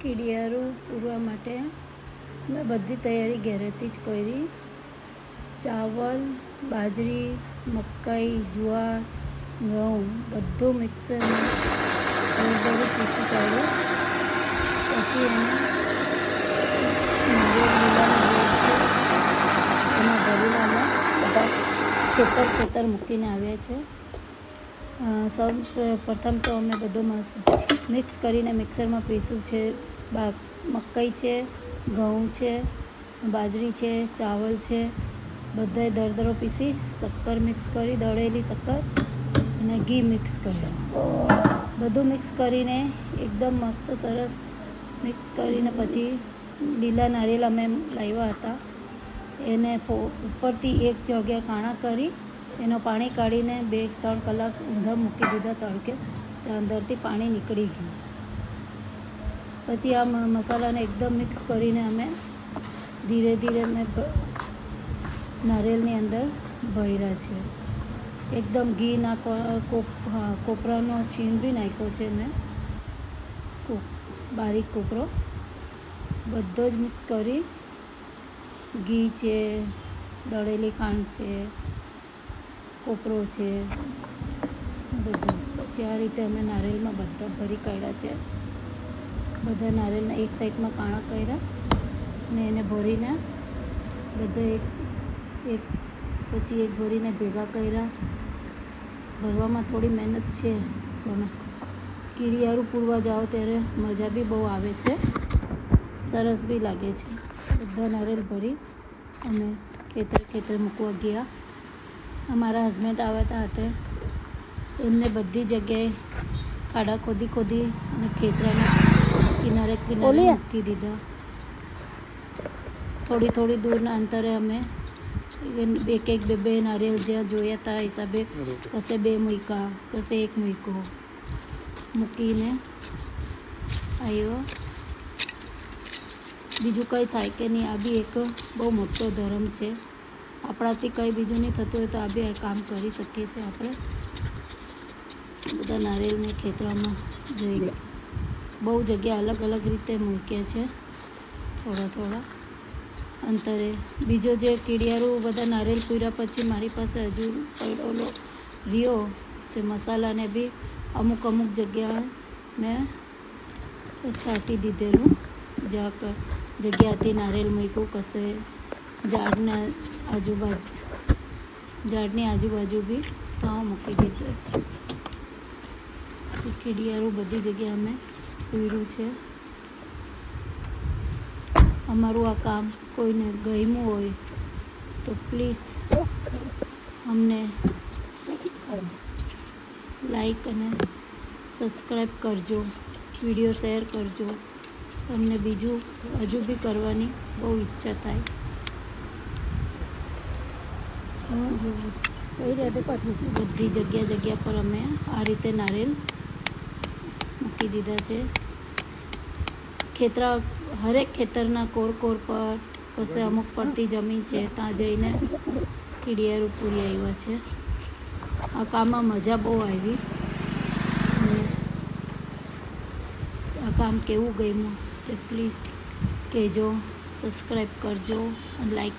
કીડિયારું પૂરવા માટે મેં બધી તૈયારી ઘરેથી જ કરી. ચાવલ, બાજરી, મકાઈ, જુવાર, ઘઉં બધું મિક્સરમાં દરદરું પીસી કાઢ્યું. પછી એને લીલા નારિયેળ છે એમાં ભરીને અમે બધા ખેતર મૂકીને આવ્યા છે. સૌ પ્રથમ તો અમે બધું મિક્સ કરીને મિક્સરમાં પીસ્યું છે. મકાઈ છે, ઘઉં છે, બાજરી છે, ચાવલ છે, બધાય દરદરો પીસી શક્કર મિક્સ કરી, દળેલી શક્કર અને ઘી મિક્સ કર્યું. બધું મિક્સ કરીને એકદમ મસ્ત સરસ મિક્સ કરીને પછી લીલા નારિયેળ અમે લાવ્યા હતા એને ઉપરથી એક જગ્યા કાણા કરી એનું પાણી કાઢીને 2-3 કલાક ઊંધા મૂકી દીધા તડકે. ત્યાં અંદરથી પાણી નીકળી ગયું. પછી આ મસાલાને એકદમ મિક્સ કરીને અમે ધીરે ધીરે મેં નારિયેળની અંદર ભર્યા છે. એકદમ ઘીના કોપરાનો છીણ બી નાખ્યો છે મેં, બારીક કોપરો બધો જ મિક્સ કરી. ઘી છે, દળેલી ખાંડ છે, કોપરો છે, બધું. પછી આ રીતે અમે નારિયેળમાં બધા ભરી કાઢ્યા છે. બધા નારિયેળના એક સાઈડમાં કાણા કર્યા અને એને ભરીને બધા એક પછી એક ભરીને ભેગા કર્યા. ભરવામાં થોડી મહેનત છે પણ કીડિયારું પૂરવા જાઓ ત્યારે મજા બી બહુ આવે છે, સરસ બી લાગે છે. બધા નારિયેળ ભરી અમે ખેતર મૂકવા ગયા. અમારા હસબન્ડ આવ્યા હતા એમને બધી જગ્યાએ ખાડા ખોદી અને ખેતરના કિનારે મૂકી દીધા. થોડી દૂરના અંતરે અમે એક બે નારિયેળ જ્યાં જોયા હતા હિસાબે કશે 2 મૂક્યા, કશે 1 મૂક્યો મૂકીને આવ્યો. બીજું કંઈ થાય કે નહીં, આ બી એક બહુ મોટો ધર્મ છે. આપણાથી કંઈ બીજું નહીં થતું હોય તો આ બી કામ કરી શકીએ છીએ આપણે. બધા નારિયેળને ખેતરમાં જોઈ બહુ જગ્યા અલગ અલગ રીતે મૂક્યા છે, થોડા અંતરે. બીજો જે કીડિયારું બધા નારિયેળ પૂર્યા પછી મારી પાસે હજુ પડેલો રહ્યો તે મસાલાને બી અમુક જગ્યાએ મેં છાંટી દીધેલું. જગ્યાથી નારિયેળ મૂક્યું કશે ઝાડની આજુબાજુ બી ત્યાં મૂકી દીધું. કીડિયારું બધી જગ્યાએ અમે પૂર્યું છે. અમારું આ કામ કોઈને ગમ્યું હોય તો પ્લીઝ અમને લાઈક અને સબસ્ક્રાઈબ કરજો, વિડીયો શેર કરજો. તમને બીજું હજુ બી કરવાની બહુ ઈચ્છા થાય. બધી જગ્યા પર અમે આ રીતે નારિયેળ મૂકી દીધા છે. હરેક ખેતરના કોર પર કશે અમુક પડતી જમીન છે ત્યાં જઈને કીડિયારું પૂરી આવ્યા છે. આ કામમાં મજા બહુ આવી. આ કામ કેવું ગમ્યું તે પ્લીઝ કહેજો, સબસ્ક્રાઈબ કરજો અને લાઈક